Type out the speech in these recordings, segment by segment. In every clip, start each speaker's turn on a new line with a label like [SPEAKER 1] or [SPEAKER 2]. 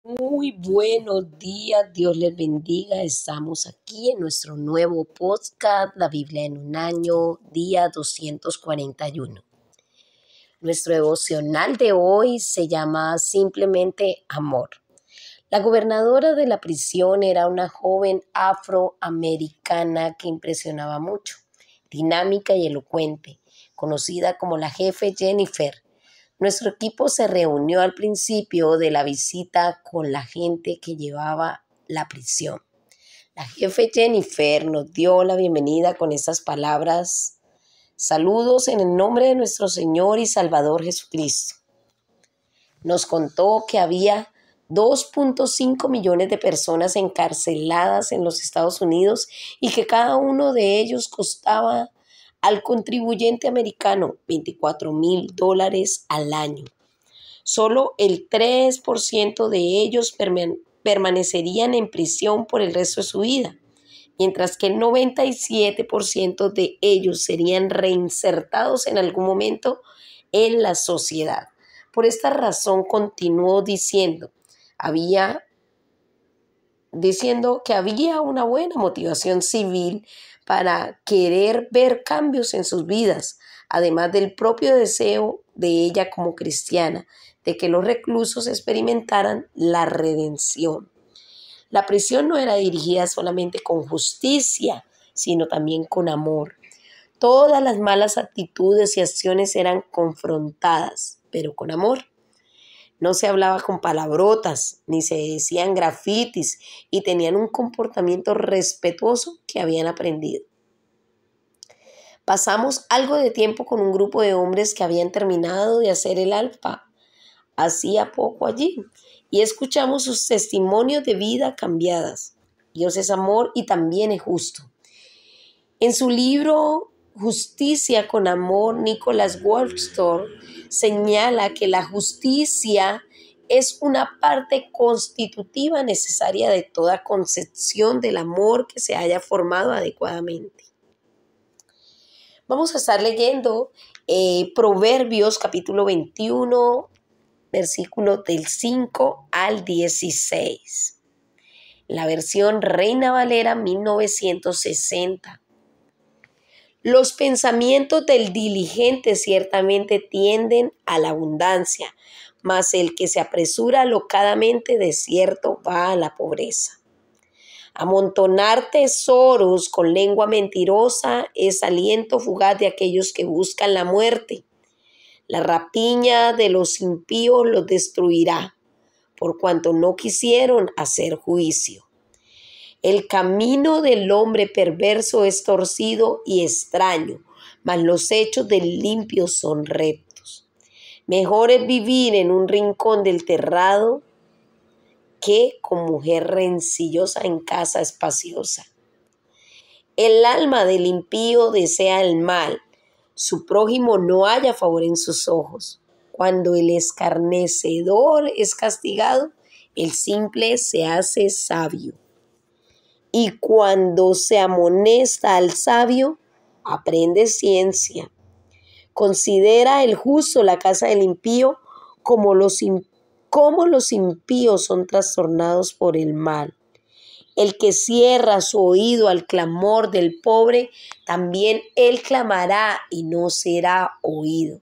[SPEAKER 1] Muy buenos días, Dios les bendiga. Estamos aquí en nuestro nuevo podcast, La Biblia en un año, día 241. Nuestro devocional de hoy se llama simplemente Amor. La gobernadora de la prisión era una joven afroamericana que impresionaba mucho, dinámica y elocuente, conocida como la jefe Jennifer. Nuestro equipo se reunió al principio de la visita con la gente que llevaba la prisión. La jefe Jennifer nos dio la bienvenida con estas palabras: saludos en el nombre de nuestro Señor y Salvador Jesucristo. Nos contó que había 2.5 millones de personas encarceladas en los Estados Unidos y que cada uno de ellos costaba al contribuyente americano $24,000 al año. Solo el 3% de ellos permanecerían en prisión por el resto de su vida, mientras que el 97% de ellos serían reinsertados en algún momento en la sociedad. Por esta razón continuó diciendo que había una buena motivación civil para querer ver cambios en sus vidas, además del propio deseo de ella como cristiana, de que los reclusos experimentaran la redención. La prisión no era dirigida solamente con justicia, sino también con amor. Todas las malas actitudes y acciones eran confrontadas, pero con amor. No se hablaba con palabrotas, ni se decían grafitis, y tenían un comportamiento respetuoso que habían aprendido. Pasamos algo de tiempo con un grupo de hombres que habían terminado de hacer el alfa hacía poco allí, y escuchamos sus testimonios de vida cambiadas. Dios es amor y también es justo. En su libro Justicia con Amor, Nicholas Wolfstorm señala que la justicia es una parte constitutiva necesaria de toda concepción del amor que se haya formado adecuadamente. Vamos a estar leyendo Proverbios capítulo 21, versículos del 5 al 16. La versión Reina Valera 1960. Los pensamientos del diligente ciertamente tienden a la abundancia, mas el que se apresura alocadamente de cierto va a la pobreza. Amontonar tesoros con lengua mentirosa es aliento fugaz de aquellos que buscan la muerte. La rapiña de los impíos los destruirá, por cuanto no quisieron hacer juicio. El camino del hombre perverso es torcido y extraño, mas los hechos del limpio son rectos. Mejor es vivir en un rincón del terrado que con mujer rencillosa en casa espaciosa. El alma del impío desea el mal, su prójimo no halla favor en sus ojos. Cuando el escarnecedor es castigado, el simple se hace sabio. Y cuando se amonesta al sabio, aprende ciencia. Considera el justo la casa del impío, como los impíos son trastornados por el mal. El que cierra su oído al clamor del pobre, también él clamará y no será oído.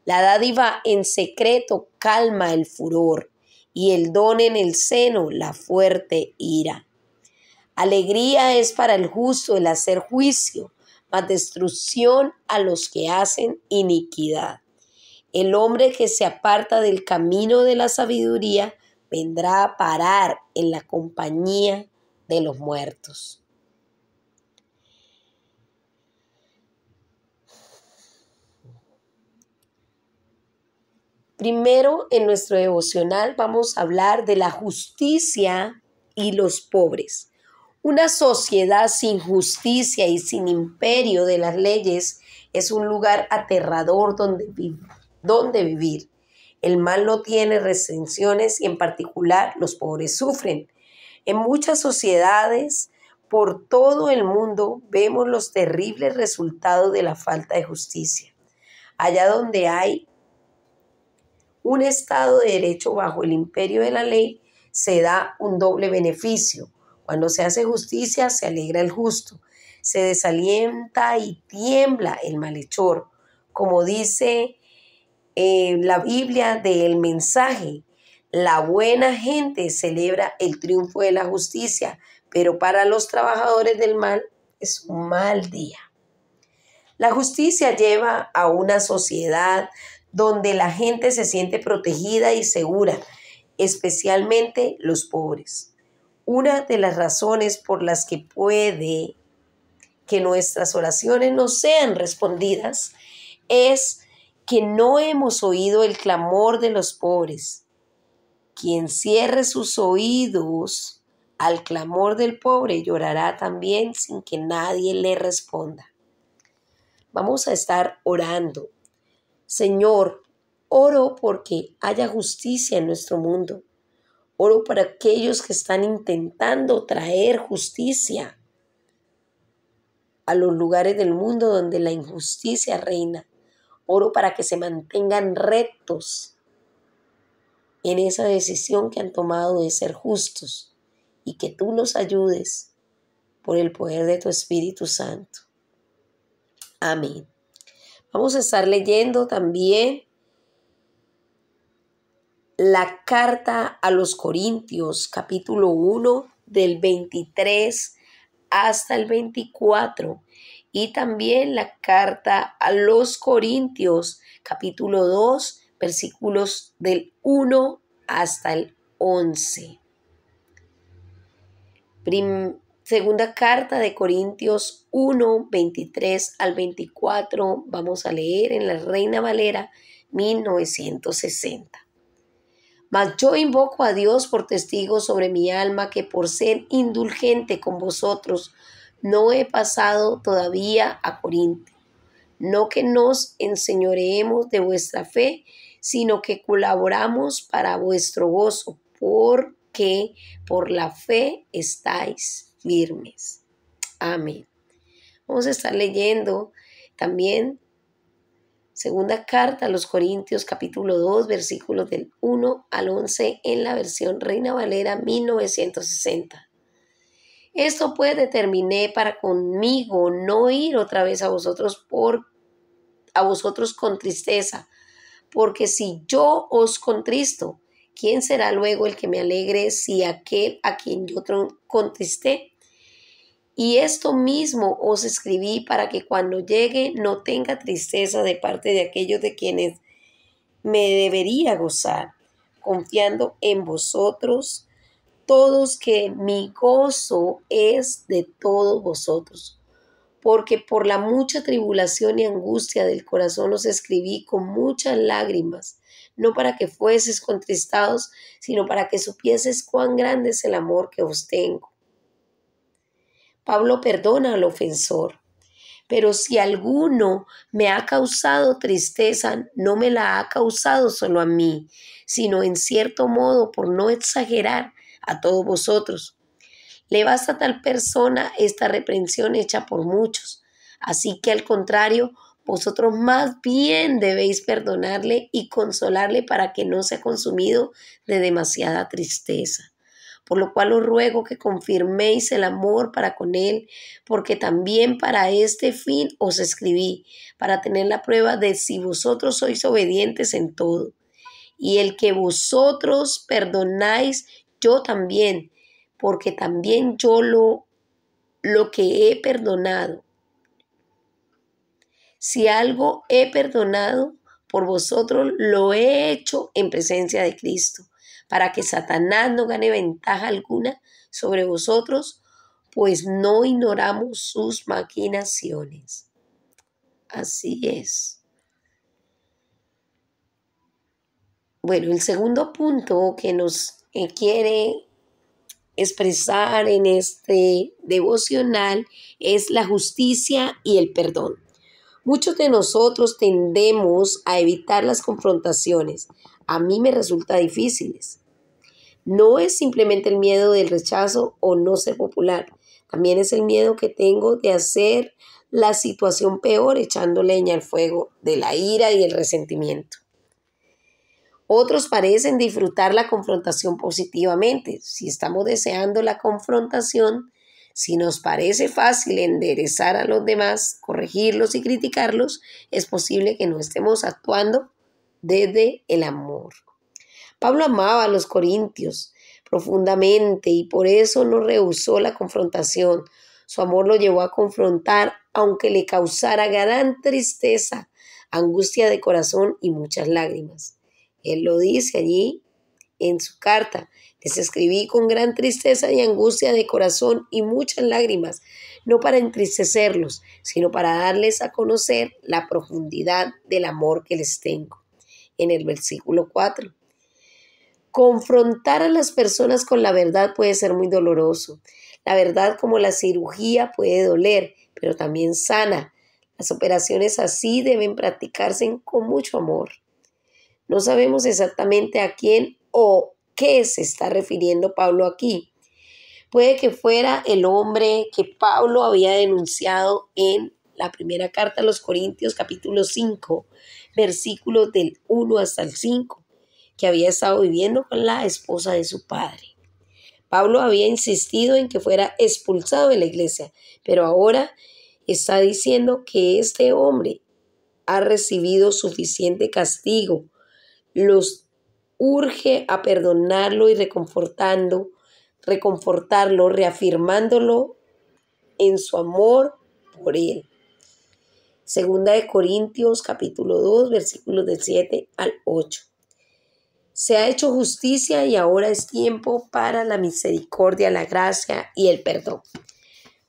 [SPEAKER 1] La dádiva en secreto calma el furor, y el don en el seno la fuerte ira. Alegría es para el justo el hacer juicio, mas destrucción a los que hacen iniquidad. El hombre que se aparta del camino de la sabiduría vendrá a parar en la compañía de los muertos. Primero, en nuestro devocional vamos a hablar de la justicia y los pobres. Una sociedad sin justicia y sin imperio de las leyes es un lugar aterrador donde vivir. El mal no tiene restricciones y en particular los pobres sufren. En muchas sociedades por todo el mundo vemos los terribles resultados de la falta de justicia. Allá donde hay un Estado de Derecho bajo el imperio de la ley, se da un doble beneficio. Cuando se hace justicia, se alegra el justo, se desalienta y tiembla el malhechor. Como dice la Biblia del mensaje, la buena gente celebra el triunfo de la justicia, pero para los trabajadores del mal es un mal día. La justicia lleva a una sociedad donde la gente se siente protegida y segura, especialmente los pobres. Una de las razones por las que puede que nuestras oraciones no sean respondidas es que no hemos oído el clamor de los pobres. Quien cierre sus oídos al clamor del pobre llorará también sin que nadie le responda. Vamos a estar orando. Señor, oro porque haya justicia en nuestro mundo. Oro para aquellos que están intentando traer justicia a los lugares del mundo donde la injusticia reina. Oro para que se mantengan rectos en esa decisión que han tomado de ser justos y que tú los ayudes por el poder de tu Espíritu Santo. Amén. Vamos a estar leyendo también la carta a los Corintios, capítulo 1, del 23 hasta el 24. Y también la carta a los Corintios, capítulo 2, versículos del 1 hasta el 11. Segunda carta de Corintios 1, 23 al 24. Vamos a leer en la Reina Valera 1960. Mas yo invoco a Dios por testigo sobre mi alma que por ser indulgente con vosotros no he pasado todavía a Corinto. No que nos enseñoreemos de vuestra fe, sino que colaboramos para vuestro gozo, porque por la fe estáis firmes. Amén. Vamos a estar leyendo también segunda carta a los Corintios, capítulo 2, versículos del 1 al 11 en la versión Reina Valera 1960. Esto pues determiné para conmigo no ir otra vez a vosotros con tristeza, porque si yo os contristo, ¿quién será luego el que me alegre si aquel a quien yo contristé? Y esto mismo os escribí para que cuando llegue no tenga tristeza de parte de aquellos de quienes me debería gozar, confiando en vosotros todos que mi gozo es de todos vosotros, porque por la mucha tribulación y angustia del corazón os escribí con muchas lágrimas, no para que fueses contristados, sino para que supieses cuán grande es el amor que os tengo. Pablo perdona al ofensor, pero si alguno me ha causado tristeza, no me la ha causado solo a mí, sino en cierto modo, por no exagerar, a todos vosotros. Le basta a tal persona esta reprensión hecha por muchos. Así que al contrario, vosotros más bien debéis perdonarle y consolarle para que no sea consumido de demasiada tristeza. Por lo cual os ruego que confirméis el amor para con él, porque también para este fin os escribí, para tener la prueba de si vosotros sois obedientes en todo. Y el que vosotros perdonáis, yo también, porque también yo lo que he perdonado. Si algo he perdonado por vosotros, lo he hecho en presencia de Cristo, para que Satanás no gane ventaja alguna sobre vosotros, pues no ignoramos sus maquinaciones. Así es. Bueno, el segundo punto que nos quiere expresar en este devocional es la justicia y el perdón. Muchos de nosotros tendemos a evitar las confrontaciones. A mí me resulta difíciles. No es simplemente el miedo del rechazo o no ser popular. También es el miedo que tengo de hacer la situación peor echando leña al fuego de la ira y el resentimiento. Otros parecen disfrutar la confrontación positivamente. Si estamos deseando la confrontación, si nos parece fácil enderezar a los demás, corregirlos y criticarlos, es posible que no estemos actuando desde el amor. Pablo amaba a los corintios profundamente y por eso no rehusó la confrontación. Su amor lo llevó a confrontar, aunque le causara gran tristeza, angustia de corazón y muchas lágrimas. Él lo dice allí en su carta: les escribí con gran tristeza y angustia de corazón y muchas lágrimas, no para entristecerlos, sino para darles a conocer la profundidad del amor que les tengo. En el versículo 4. Confrontar a las personas con la verdad puede ser muy doloroso. La verdad, como la cirugía, puede doler, pero también sana. Las operaciones así deben practicarse con mucho amor. No sabemos exactamente a quién o qué se está refiriendo Pablo aquí. Puede que fuera el hombre que Pablo había denunciado en la primera carta a los Corintios, capítulo 5, versículos del 1 hasta el 5, que había estado viviendo con la esposa de su padre. Pablo había insistido en que fuera expulsado de la iglesia, pero ahora está diciendo que este hombre ha recibido suficiente castigo. Los urge a perdonarlo y reconfortarlo, reafirmándolo en su amor por él. Segunda de Corintios, capítulo 2, versículos del 7 al 8. Se ha hecho justicia y ahora es tiempo para la misericordia, la gracia y el perdón.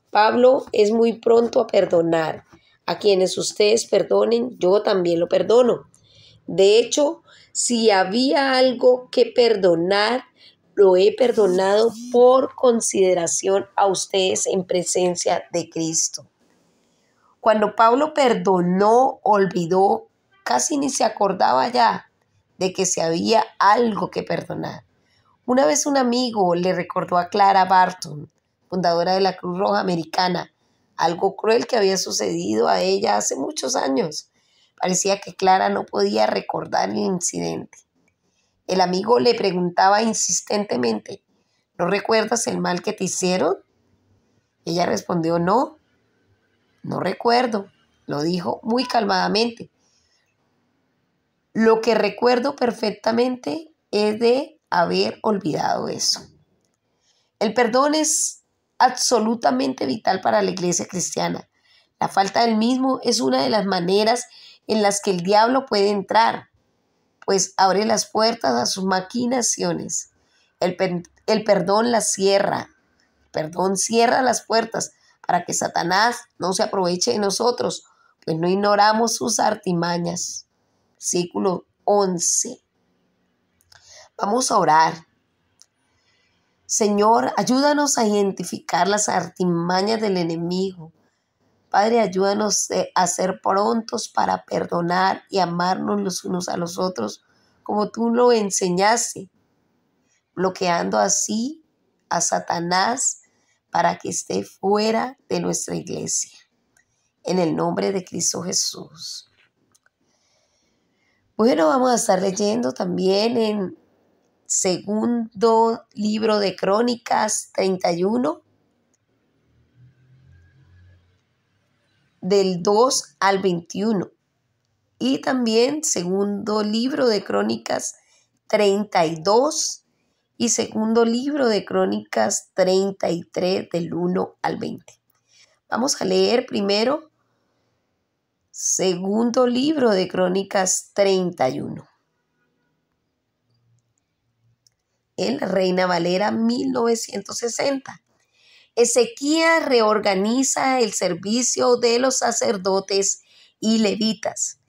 [SPEAKER 1] Pablo es muy pronto a perdonar. A quienes ustedes perdonen, yo también lo perdono. De hecho, si había algo que perdonar, lo he perdonado por consideración a ustedes en presencia de Cristo. Cuando Pablo perdonó, olvidó, casi ni se acordaba ya de que se había algo que perdonar. Una vez un amigo le recordó a Clara Barton, fundadora de la Cruz Roja Americana, algo cruel que había sucedido a ella hace muchos años. Parecía que Clara no podía recordar el incidente. El amigo le preguntaba insistentemente: ¿no recuerdas el mal que te hicieron? Ella respondió: no recuerdo, lo dijo muy calmadamente. Lo que recuerdo perfectamente es de haber olvidado eso. El perdón es absolutamente vital para la iglesia cristiana. La falta del mismo es una de las maneras en las que el diablo puede entrar, pues abre las puertas a sus maquinaciones. El perdón las cierra. El perdón cierra las puertas para que Satanás no se aproveche de nosotros, pues no ignoramos sus artimañas. Versículo 11. Vamos a orar. Señor, ayúdanos a identificar las artimañas del enemigo. Padre, ayúdanos a ser prontos para perdonar y amarnos los unos a los otros, como tú lo enseñaste, bloqueando así a Satanás para que esté fuera de nuestra iglesia. En el nombre de Cristo Jesús. Bueno, vamos a estar leyendo también en segundo libro de Crónicas 31, del 2 al 21. Y también segundo libro de Crónicas 32 y segundo libro de Crónicas 33, del 1 al 20. Vamos a leer primero segundo libro de Crónicas 31. En la Reina Valera 1960. Ezequías reorganiza el servicio de los sacerdotes y levitas.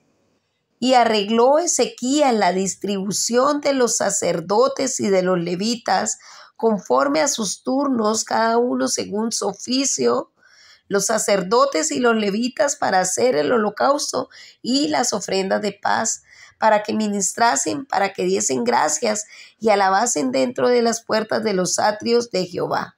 [SPEAKER 1] Y arregló Ezequías la distribución de los sacerdotes y de los levitas conforme a sus turnos, cada uno según su oficio, los sacerdotes y los levitas para hacer el holocausto y las ofrendas de paz, para que ministrasen, para que diesen gracias y alabasen dentro de las puertas de los atrios de Jehová.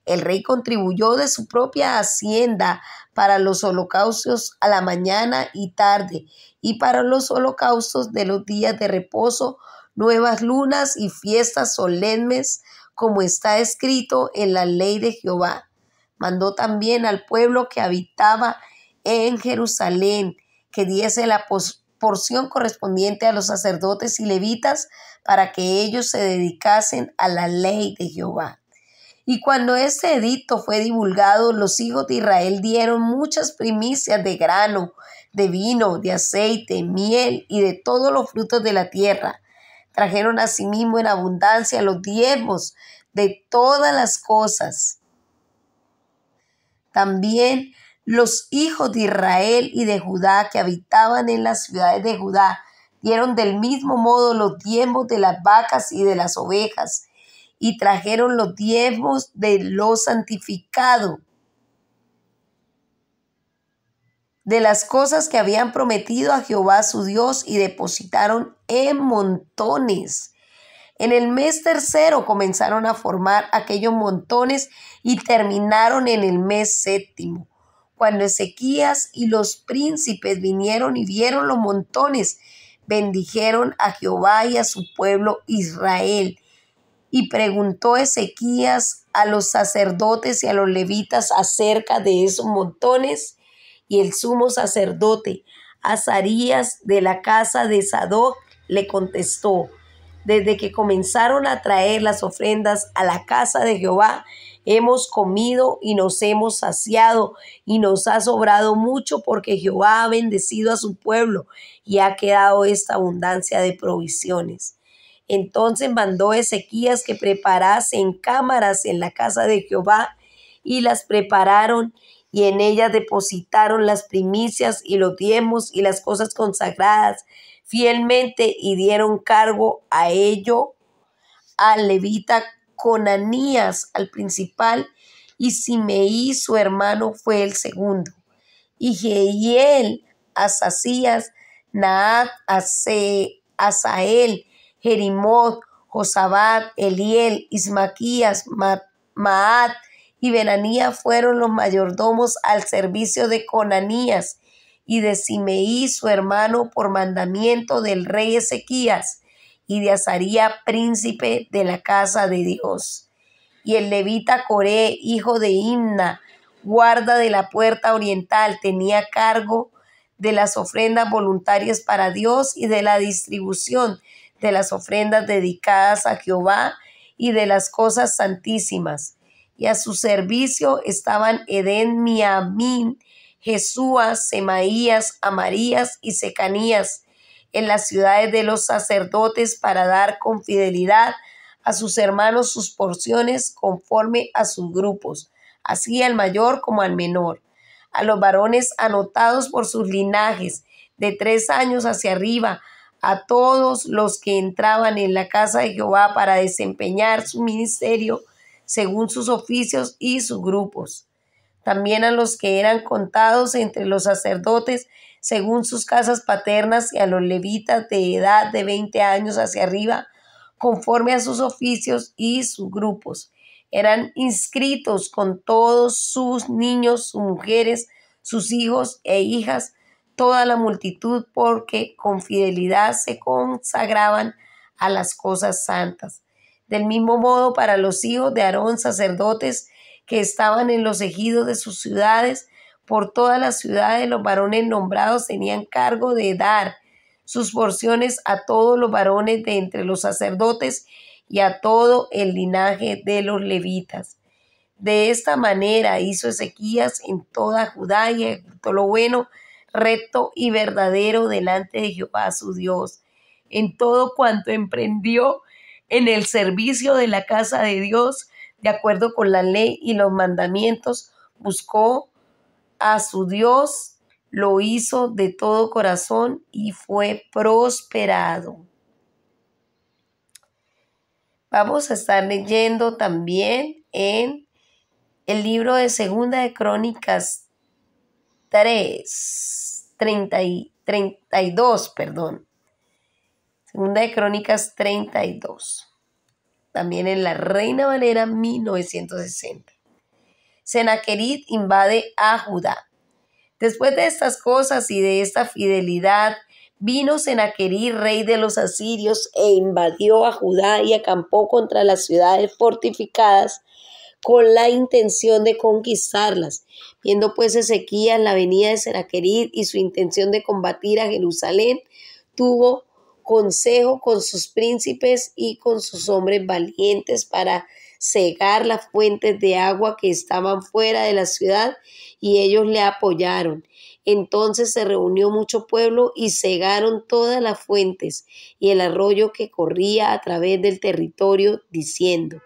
[SPEAKER 1] El rey contribuyó de su propia hacienda para los holocaustos a la mañana y tarde, y para los holocaustos de los días de reposo, nuevas lunas y fiestas solemnes, como está escrito en la ley de Jehová. Mandó también al pueblo que habitaba en Jerusalén que diese la porción correspondiente a los sacerdotes y levitas para que ellos se dedicasen a la ley de Jehová. Y cuando este edicto fue divulgado, los hijos de Israel dieron muchas primicias de grano, de vino, de aceite, miel y de todos los frutos de la tierra. Trajeron asimismo en abundancia los diezmos de todas las cosas. También los hijos de Israel y de Judá que habitaban en las ciudades de Judá dieron del mismo modo los diezmos de las vacas y de las ovejas, y trajeron los diezmos de lo santificado, de las cosas que habían prometido a Jehová su Dios, y depositaron en montones. En el mes tercero comenzaron a formar aquellos montones y terminaron en el mes séptimo. Cuando Ezequías y los príncipes vinieron y vieron los montones, bendijeron a Jehová y a su pueblo Israel. Y preguntó Ezequías a los sacerdotes y a los levitas acerca de esos montones, y el sumo sacerdote Azarías de la casa de Sadoc le contestó: desde que comenzaron a traer las ofrendas a la casa de Jehová, hemos comido y nos hemos saciado, y nos ha sobrado mucho, porque Jehová ha bendecido a su pueblo y ha quedado esta abundancia de provisiones. Entonces mandó Ezequías que preparasen cámaras en la casa de Jehová, y las prepararon, y en ellas depositaron las primicias y los diezmos y las cosas consagradas fielmente, y dieron cargo a ello al levita Conanías, al principal, y Simeí su hermano fue el segundo, y Jehiel, Asasías, Naat, Asael, Jerimot, Josabad, Eliel, Ismaquías, Maat y Benanía fueron los mayordomos al servicio de Conanías y de Simeí su hermano por mandamiento del rey Ezequías, y de Azaría príncipe de la casa de Dios. Y el levita Coré, hijo de Imna, guarda de la puerta oriental, tenía cargo de las ofrendas voluntarias para Dios y de la distribución de las ofrendas dedicadas a Jehová y de las cosas santísimas. Y a su servicio estaban Edén, Miamín, Jesúa, Semaías, Amarías y Secanías en las ciudades de los sacerdotes, para dar con fidelidad a sus hermanos sus porciones conforme a sus grupos, así al mayor como al menor. A los varones anotados por sus linajes, de 3 años hacia arriba, a todos los que entraban en la casa de Jehová para desempeñar su ministerio según sus oficios y sus grupos. También a los que eran contados entre los sacerdotes según sus casas paternas, y a los levitas de edad de 20 años hacia arriba, conforme a sus oficios y sus grupos. Eran inscritos con todos sus niños, sus mujeres, sus hijos e hijas, toda la multitud, porque con fidelidad se consagraban a las cosas santas. Del mismo modo, para los hijos de Aarón, sacerdotes, que estaban en los ejidos de sus ciudades, por todas las ciudades, los varones nombrados tenían cargo de dar sus porciones a todos los varones de entre los sacerdotes y a todo el linaje de los levitas. De esta manera hizo Ezequías en toda Judá, y ejecutó lo bueno, recto y verdadero delante de Jehová su Dios, en todo cuanto emprendió en el servicio de la casa de Dios, de acuerdo con la ley y los mandamientos. Buscó a su Dios, lo hizo de todo corazón y fue prosperado. Vamos a estar leyendo también en el libro de Segunda de Crónicas 32. Segunda de Crónicas 32. También en la Reina Valera 1960. Sennacherib invade a Judá. Después de estas cosas y de esta fidelidad, Vino Sennacherib, rey de los asirios, e invadió a Judá y acampó contra las ciudades fortificadas con la intención de conquistarlas. Viendo pues Ezequías la venida de Sennacherib y su intención de combatir a Jerusalén, tuvo consejo con sus príncipes y con sus hombres valientes para cegar las fuentes de agua que estaban fuera de la ciudad, y ellos le apoyaron. Entonces se reunió mucho pueblo y cegaron todas las fuentes y el arroyo que corría a través del territorio, diciendo: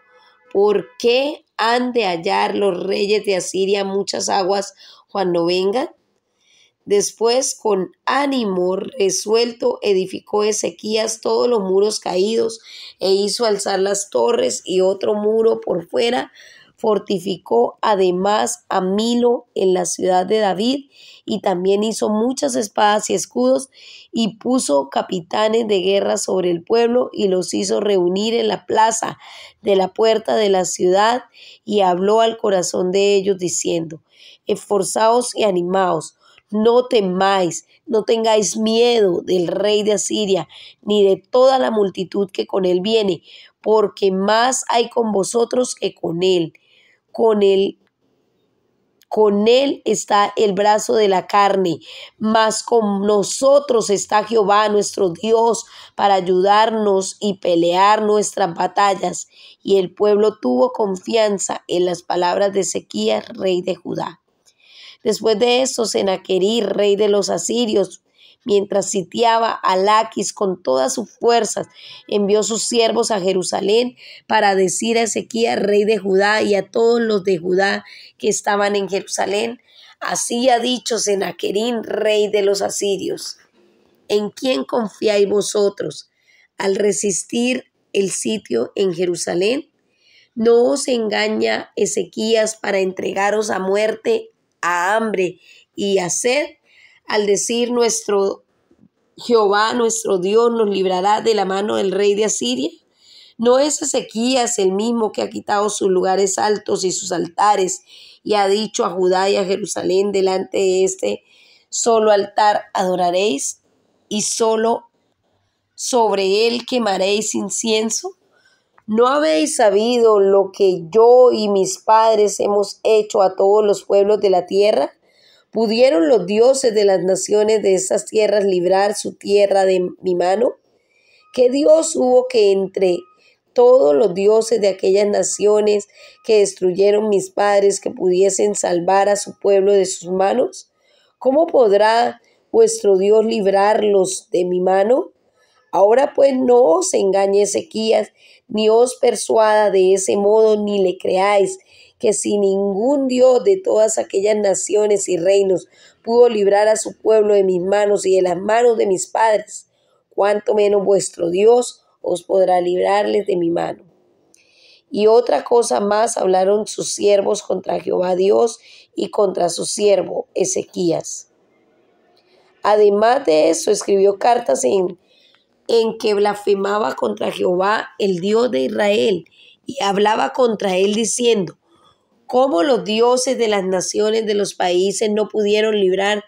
[SPEAKER 1] ¿por qué han de hallar los reyes de Asiria muchas aguas cuando vengan? Después, con ánimo resuelto, edificó Ezequías todos los muros caídos e hizo alzar las torres y otro muro por fuera. Fortificó además a Milo en la ciudad de David, y también hizo muchas espadas y escudos, y puso capitanes de guerra sobre el pueblo y los hizo reunir en la plaza de la puerta de la ciudad, y habló al corazón de ellos diciendo: esforzaos y animaos. No temáis, no tengáis miedo del rey de Asiria, ni de toda la multitud que con él viene, porque más hay con vosotros que con él. Con él está el brazo de la carne, mas con nosotros está Jehová nuestro Dios para ayudarnos y pelear nuestras batallas. Y el pueblo tuvo confianza en las palabras de Ezequías, rey de Judá. Después de eso, Sennacherib, rey de los asirios, mientras sitiaba a Laquis con todas sus fuerzas, envió sus siervos a Jerusalén para decir a Ezequías, rey de Judá, y a todos los de Judá que estaban en Jerusalén: así ha dicho Sennacherib, rey de los asirios: ¿en quién confiáis vosotros al resistir el sitio en Jerusalén? ¿No os engaña Ezequías para entregaros a muerte, a hambre y a sed, al decir: nuestro Jehová, nuestro Dios, nos librará de la mano del rey de Asiria? ¿No es Ezequías el mismo que ha quitado sus lugares altos y sus altares, y ha dicho a Judá y a Jerusalén: delante de este solo altar adoraréis, y solo sobre él quemaréis incienso? ¿No habéis sabido lo que yo y mis padres hemos hecho a todos los pueblos de la tierra? ¿Pudieron los dioses de las naciones de esas tierras librar su tierra de mi mano? ¿Qué Dios hubo que entre todos los dioses de aquellas naciones que destruyeron mis padres, que pudiesen salvar a su pueblo de sus manos? ¿Cómo podrá vuestro Dios librarlos de mi mano? Ahora pues no os engañe Ezequías, ni os persuada de ese modo, ni le creáis, que si ningún Dios de todas aquellas naciones y reinos pudo librar a su pueblo de mis manos y de las manos de mis padres, cuánto menos vuestro Dios os podrá librarles de mi mano. Y otra cosa más hablaron sus siervos contra Jehová Dios y contra su siervo Ezequías. Además de eso, escribió cartas en que blasfemaba contra Jehová, el Dios de Israel, y hablaba contra él diciendo: ¿cómo los dioses de las naciones de los países no pudieron librar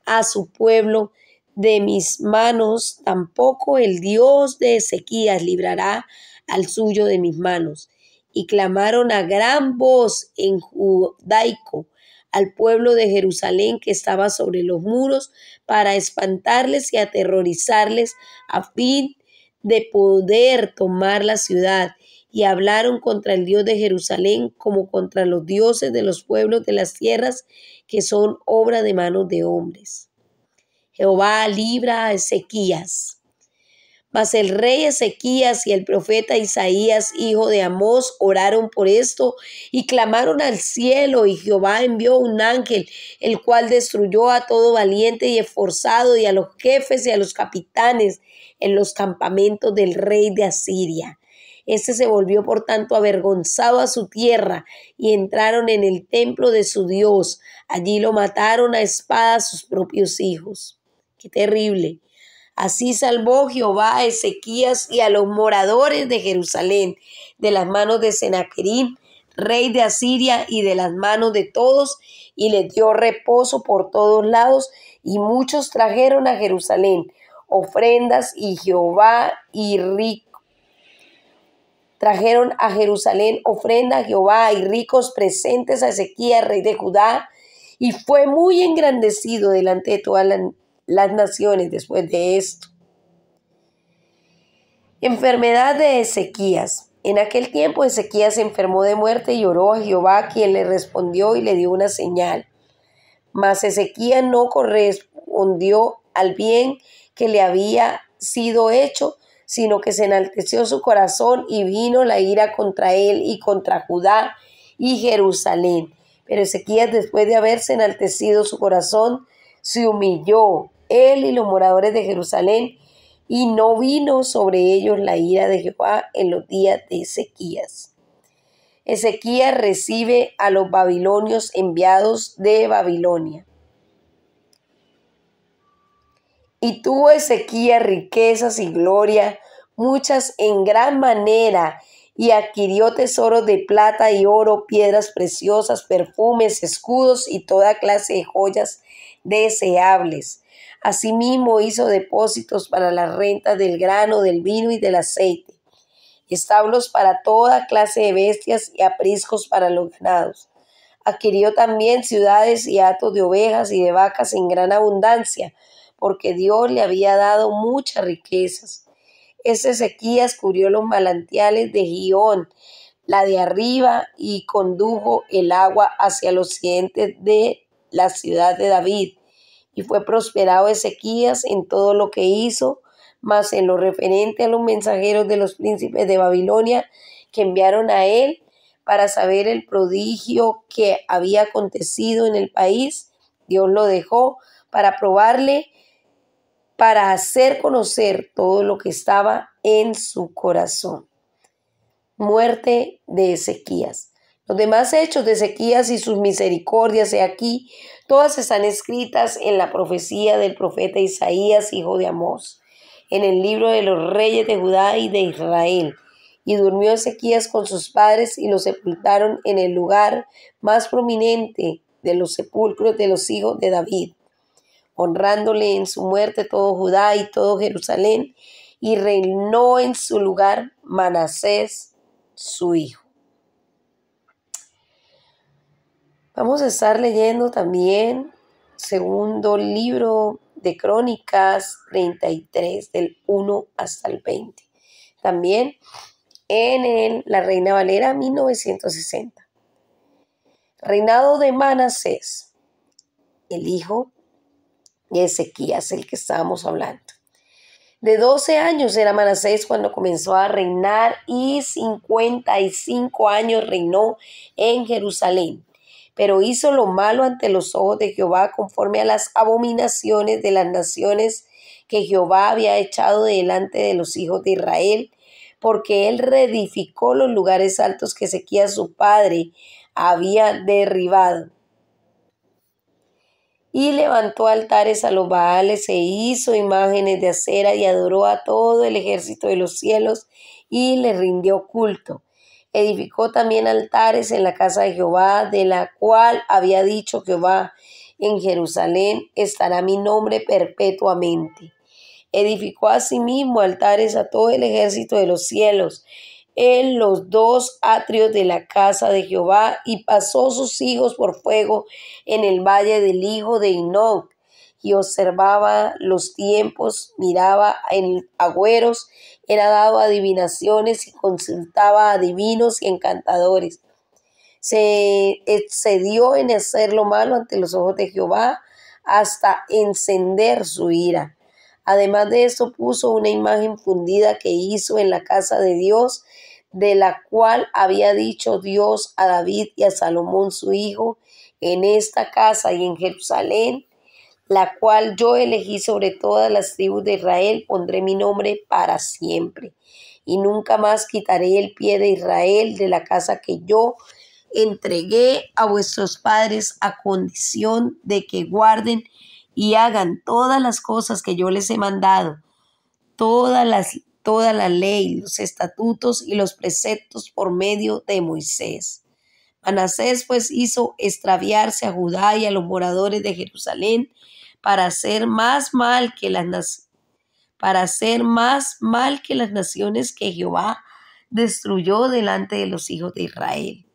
[SPEAKER 1] a su pueblo de mis manos? Tampoco el Dios de Ezequías librará al suyo de mis manos. Y clamaron a gran voz en judaico al pueblo de Jerusalén que estaba sobre los muros, para espantarles y aterrorizarles, a fin de poder tomar la ciudad. Y hablaron contra el Dios de Jerusalén como contra los dioses de los pueblos de las tierras, que son obra de manos de hombres. Jehová libra a Ezequías. Mas el rey Ezequías y el profeta Isaías, hijo de Amós, oraron por esto y clamaron al cielo, y Jehová envió un ángel, el cual destruyó a todo valiente y esforzado, y a los jefes y a los capitanes en los campamentos del rey de Asiria. Este se volvió por tanto avergonzado a su tierra, y entraron en el templo de su Dios. Allí lo mataron a espada a sus propios hijos. ¡Qué terrible! Así salvó Jehová a Ezequías y a los moradores de Jerusalén de las manos de Sennacherib, rey de Asiria, y de las manos de todos, y les dio reposo por todos lados, y muchos trajeron a Jerusalén ofrendas y Jehová y trajeron a Jerusalén ofrenda a Jehová y ricos presentes a Ezequías, rey de Judá, y fue muy engrandecido delante de todas las naciones después de esto. Enfermedad de Ezequías. En aquel tiempo Ezequías se enfermó de muerte y oró a Jehová, quien le respondió y le dio una señal. Mas Ezequías no correspondió al bien que le había sido hecho, sino que se enalteció su corazón y vino la ira contra él y contra Judá y Jerusalén. Pero Ezequías, después de haberse enaltecido su corazón, se humilló, él y los moradores de Jerusalén, y no vino sobre ellos la ira de Jehová en los días de Ezequías. Ezequías recibe a los babilonios enviados de Babilonia. Y tuvo Ezequías riquezas y gloria, muchas en gran manera, y adquirió tesoros de plata y oro, piedras preciosas, perfumes, escudos y toda clase de joyas deseables. Asimismo hizo depósitos para las rentas del grano, del vino y del aceite, establos para toda clase de bestias y apriscos para los ganados. Adquirió también ciudades y hatos de ovejas y de vacas en gran abundancia, porque Dios le había dado muchas riquezas. Ezequías cubrió los manantiales de Gihón, la de arriba, y condujo el agua hacia el occidente de la ciudad de David. Y fue prosperado Ezequías en todo lo que hizo, mas en lo referente a los mensajeros de los príncipes de Babilonia que enviaron a él para saber el prodigio que había acontecido en el país, Dios lo dejó para probarle, para hacer conocer todo lo que estaba en su corazón. Muerte de Ezequías. Los demás hechos de Ezequías y sus misericordias, he aquí, todas están escritas en la profecía del profeta Isaías, hijo de Amós, en el libro de los reyes de Judá y de Israel. Y durmió Ezequías con sus padres y lo sepultaron en el lugar más prominente de los sepulcros de los hijos de David, honrándole en su muerte todo Judá y todo Jerusalén, y reinó en su lugar Manasés, su hijo. Vamos a estar leyendo también segundo libro de Crónicas 33, del 1 hasta el 20. También en la Reina Valera 1960. Reinado de Manasés, el hijo de Ezequías, el que estábamos hablando. De 12 años era Manasés cuando comenzó a reinar, y 55 años reinó en Jerusalén. Pero hizo lo malo ante los ojos de Jehová, conforme a las abominaciones de las naciones que Jehová había echado delante de los hijos de Israel, porque él reedificó los lugares altos que Ezequías su padre había derribado. Y levantó altares a los Baales e hizo imágenes de acera y adoró a todo el ejército de los cielos y le rindió culto. Edificó también altares en la casa de Jehová, de la cual había dicho Jehová: en Jerusalén estará mi nombre perpetuamente. Edificó asimismo altares a todo el ejército de los cielos en los 2 atrios de la casa de Jehová, y pasó sus hijos por fuego en el valle del hijo de Hinoc, y observaba los tiempos, miraba en agüeros, era dado a adivinaciones y consultaba a adivinos y encantadores. Se excedió en hacer lo malo ante los ojos de Jehová hasta encender su ira. Además de esto, puso una imagen fundida que hizo en la casa de Dios, de la cual había dicho Dios a David y a Salomón su hijo: en esta casa y en Jerusalén, la cual yo elegí sobre todas las tribus de Israel, pondré mi nombre para siempre. Y nunca más quitaré el pie de Israel de la casa que yo entregué a vuestros padres, a condición de que guarden y hagan todas las cosas que yo les he mandado, toda la ley, los estatutos y los preceptos por medio de Moisés. Manasés pues hizo extraviarse a Judá y a los moradores de Jerusalén, para hacer más mal que las para hacer más mal que las naciones que Jehová destruyó delante de los hijos de Israel.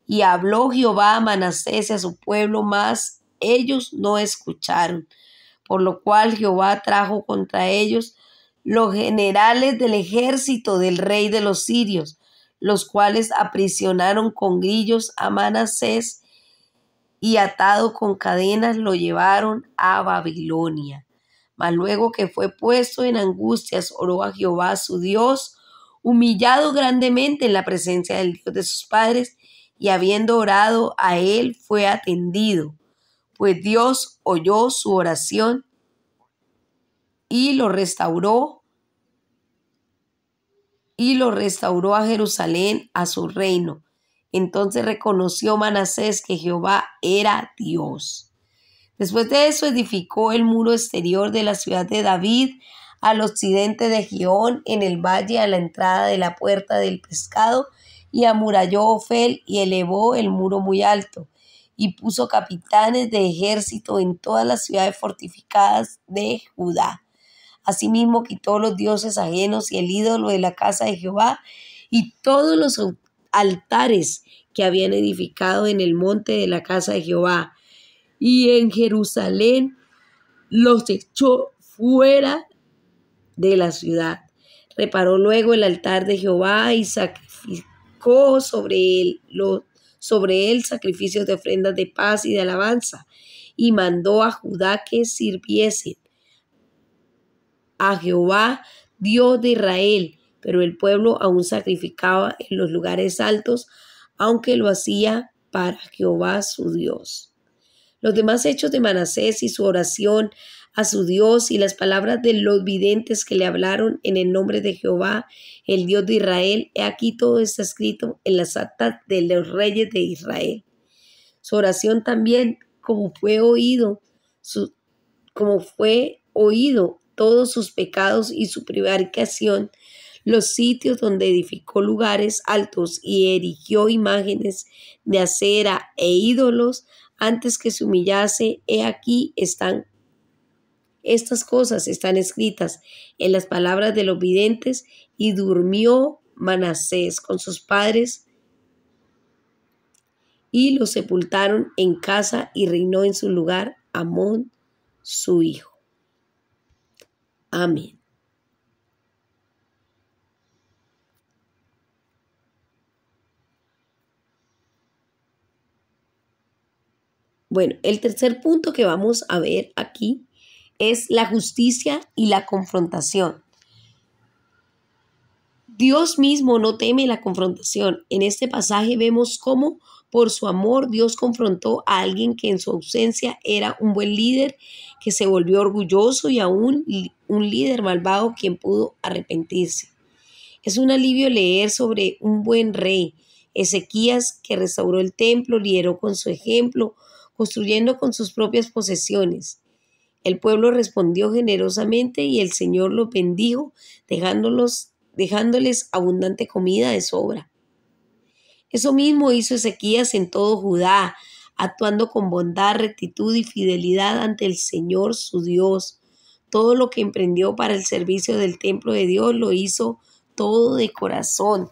[SPEAKER 1] Y habló Jehová a Manasés y a su pueblo, mas ellos no escucharon, por lo cual Jehová trajo contra ellos los generales del ejército del rey de los sirios, los cuales aprisionaron con grillos a Manasés y atado con cadenas lo llevaron a Babilonia. Mas luego que fue puesto en angustias, oró a Jehová su Dios, humillado grandemente en la presencia del Dios de sus padres, y habiendo orado a él fue atendido, pues Dios oyó su oración y lo restauró a Jerusalén a su reino. Entonces reconoció Manasés que Jehová era Dios. Después de eso edificó el muro exterior de la ciudad de David al occidente de Gihón, en el valle a la entrada de la puerta del pescado, y amuralló Ofel y elevó el muro muy alto, y puso capitanes de ejército en todas las ciudades fortificadas de Judá. Asimismo quitó los dioses ajenos y el ídolo de la casa de Jehová y todos los altares que habían edificado en el monte de la casa de Jehová, y en Jerusalén los echó fuera de la ciudad. Reparó luego el altar de Jehová y sacrificó sobre él sacrificios de ofrendas de paz y de alabanza, y mandó a Judá que sirviesen a Jehová, Dios de Israel, pero el pueblo aún sacrificaba en los lugares altos, aunque lo hacía para Jehová su Dios. Los demás hechos de Manasés y su oración a su Dios y las palabras de los videntes que le hablaron en el nombre de Jehová, el Dios de Israel, he aquí todo está escrito en las actas de los reyes de Israel. Su oración también, como fue oído todos sus pecados y su prevaricación, los sitios donde edificó lugares altos y erigió imágenes de acera e ídolos antes que se humillase, he aquí estas cosas están escritas en las palabras de los videntes, y durmió Manasés con sus padres y lo sepultaron en casa, y reinó en su lugar Amón su hijo. Amén. Bueno, el tercer punto que vamos a ver aquí es la justicia y la confrontación. Dios mismo no teme la confrontación. En este pasaje vemos cómo por su amor Dios confrontó a alguien que en su ausencia era un buen líder, que se volvió orgulloso, y aún un líder malvado quien pudo arrepentirse. Es un alivio leer sobre un buen rey, Ezequías, que restauró el templo, lideró con su ejemplo, construyendo con sus propias posesiones. El pueblo respondió generosamente y el Señor los bendijo, dejándoles abundante comida de sobra. Eso mismo hizo Ezequías en todo Judá, actuando con bondad, rectitud y fidelidad ante el Señor su Dios. Todo lo que emprendió para el servicio del templo de Dios lo hizo todo de corazón,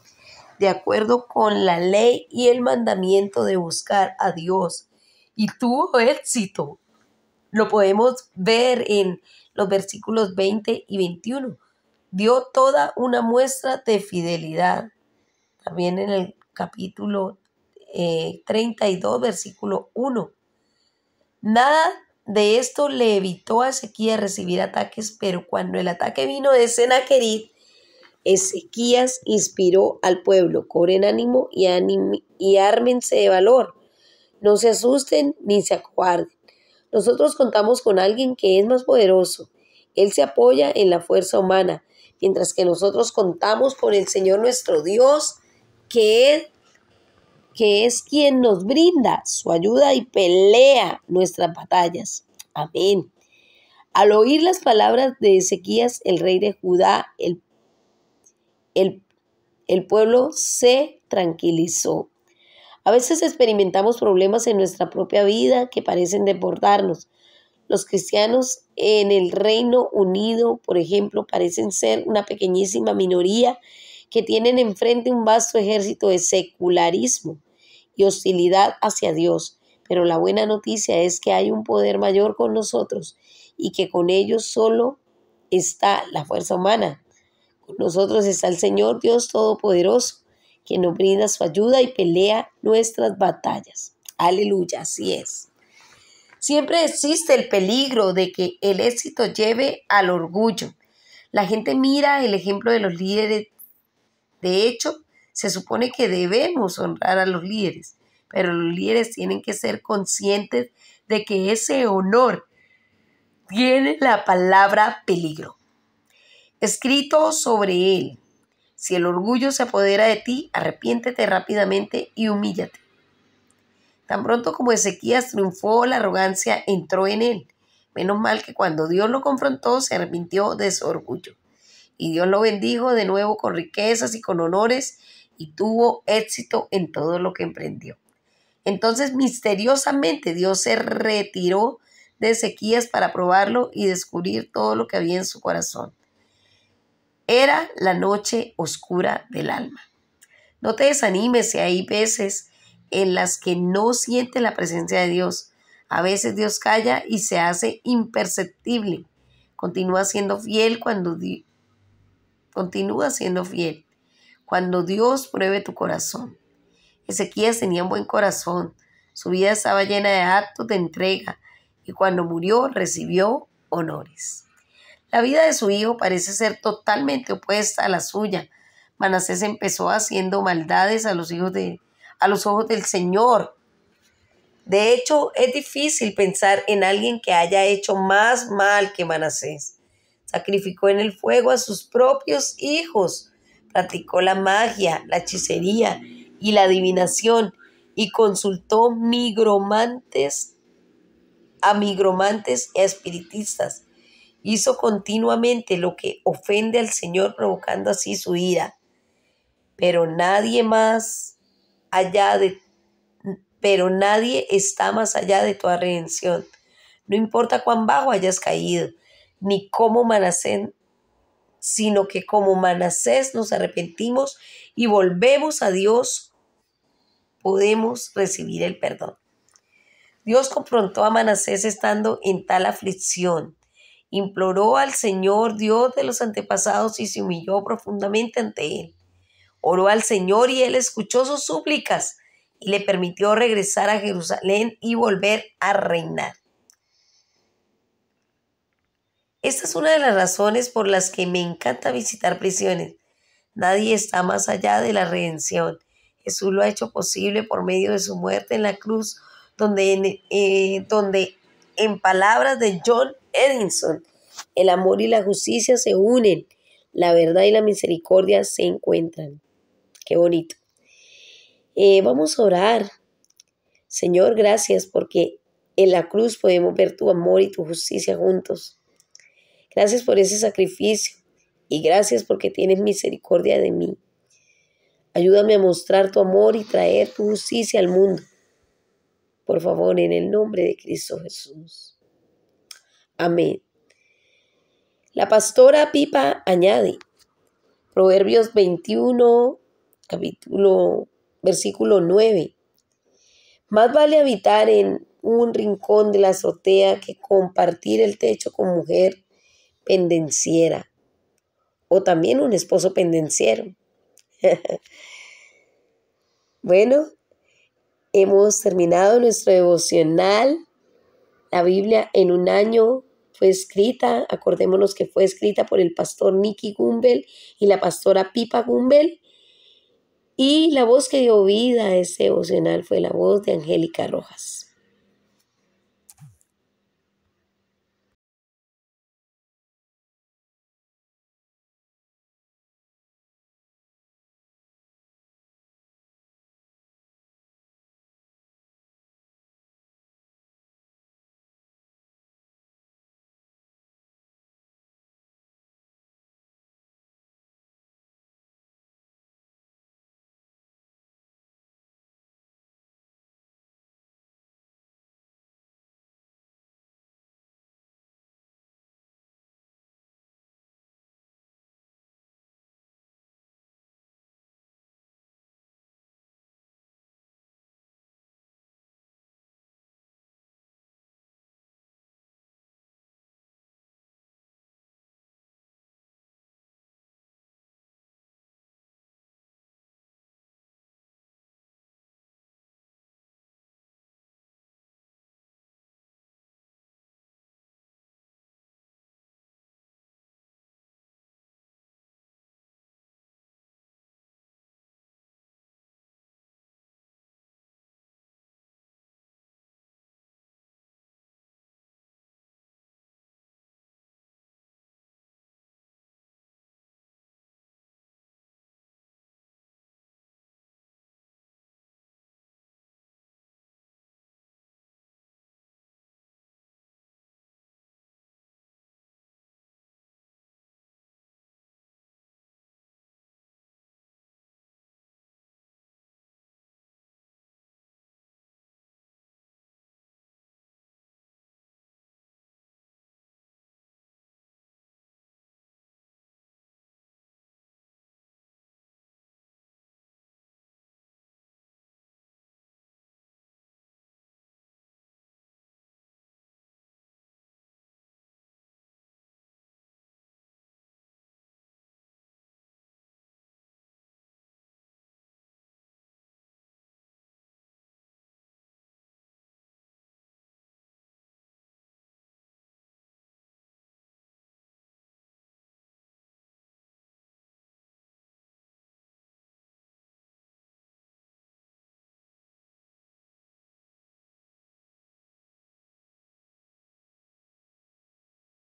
[SPEAKER 1] de acuerdo con la ley y el mandamiento de buscar a Dios. Y tuvo éxito. Lo podemos ver en los versículos 20 y 21. Dio toda una muestra de fidelidad. También en el capítulo 32, versículo 1. Nada de esto le evitó a Ezequías recibir ataques, pero cuando el ataque vino de Sennacherib, Ezequías inspiró al pueblo: cobren ánimo y ármense de valor. No se asusten ni se acobarden. Nosotros contamos con alguien que es más poderoso. Él se apoya en la fuerza humana, mientras que nosotros contamos con el Señor nuestro Dios, que es quien nos brinda su ayuda y pelea nuestras batallas. Amén. Al oír las palabras de Ezequías, el rey de Judá, el pueblo se tranquilizó. A veces experimentamos problemas en nuestra propia vida que parecen desbordarnos. Los cristianos en el Reino Unido, por ejemplo, parecen ser una pequeñísima minoría que tienen enfrente un vasto ejército de secularismo y hostilidad hacia Dios. Pero la buena noticia es que hay un poder mayor con nosotros y que con ellos solo está la fuerza humana. Con nosotros está el Señor Dios Todopoderoso, que nos brinda su ayuda y pelea nuestras batallas. Aleluya, así es. Siempre existe el peligro de que el éxito lleve al orgullo. La gente mira el ejemplo de los líderes. De hecho, se supone que debemos honrar a los líderes, pero los líderes tienen que ser conscientes de que ese honor tiene la palabra peligro escrito sobre él. Si el orgullo se apodera de ti, arrepiéntete rápidamente y humíllate. Tan pronto como Ezequías triunfó, la arrogancia entró en él. Menos mal que cuando Dios lo confrontó, se arrepintió de su orgullo. Y Dios lo bendijo de nuevo con riquezas y con honores, y tuvo éxito en todo lo que emprendió. Entonces, misteriosamente, Dios se retiró de Ezequías para probarlo y descubrir todo lo que había en su corazón. Era la noche oscura del alma. No te desanimes si hay veces en las que no sientes la presencia de Dios. A veces Dios calla y se hace imperceptible. Continúa siendo fiel cuando Dios pruebe tu corazón. Ezequías tenía un buen corazón. Su vida estaba llena de actos de entrega y cuando murió recibió honores. La vida de su hijo parece ser totalmente opuesta a la suya. Manasés empezó haciendo maldades a los ojos del Señor. De hecho, es difícil pensar en alguien que haya hecho más mal que Manasés. Sacrificó en el fuego a sus propios hijos, practicó la magia, la hechicería y la adivinación y consultó a migromantes y a espiritistas. Hizo continuamente lo que ofende al Señor, provocando así su ira. Pero nadie está más allá de toda redención. No importa cuán bajo hayas caído, ni cómo Manasés, sino que como Manasés nos arrepentimos y volvemos a Dios, podemos recibir el perdón. Dios confrontó a Manasés estando en tal aflicción. Imploró al Señor Dios de los antepasados y se humilló profundamente ante él. Oró al Señor y él escuchó sus súplicas y le permitió regresar a Jerusalén y volver a reinar. Esta es una de las razones por las que me encanta visitar prisiones. Nadie está más allá de la redención. Jesús lo ha hecho posible por medio de su muerte en la cruz, donde en palabras de John Edison, el amor y la justicia se unen, la verdad y la misericordia se encuentran. Qué bonito. Vamos a orar. Señor, gracias porque en la cruz podemos ver tu amor y tu justicia juntos. Gracias por ese sacrificio y gracias porque tienes misericordia de mí. Ayúdame a mostrar tu amor y traer tu justicia al mundo. Por favor, en el nombre de Cristo Jesús. Amén. La pastora Pipa añade, Proverbios 21, versículo 9. Más vale habitar en un rincón de la azotea que compartir el techo con mujer pendenciera o también un esposo pendenciero. Bueno, hemos terminado nuestro devocional. La Biblia en un año fue escrita, acordémonos que fue escrita por el pastor Nicky Gumbel y la pastora Pipa Gumbel. Y la voz que dio vida a ese devocional fue la voz de Angélica Rojas.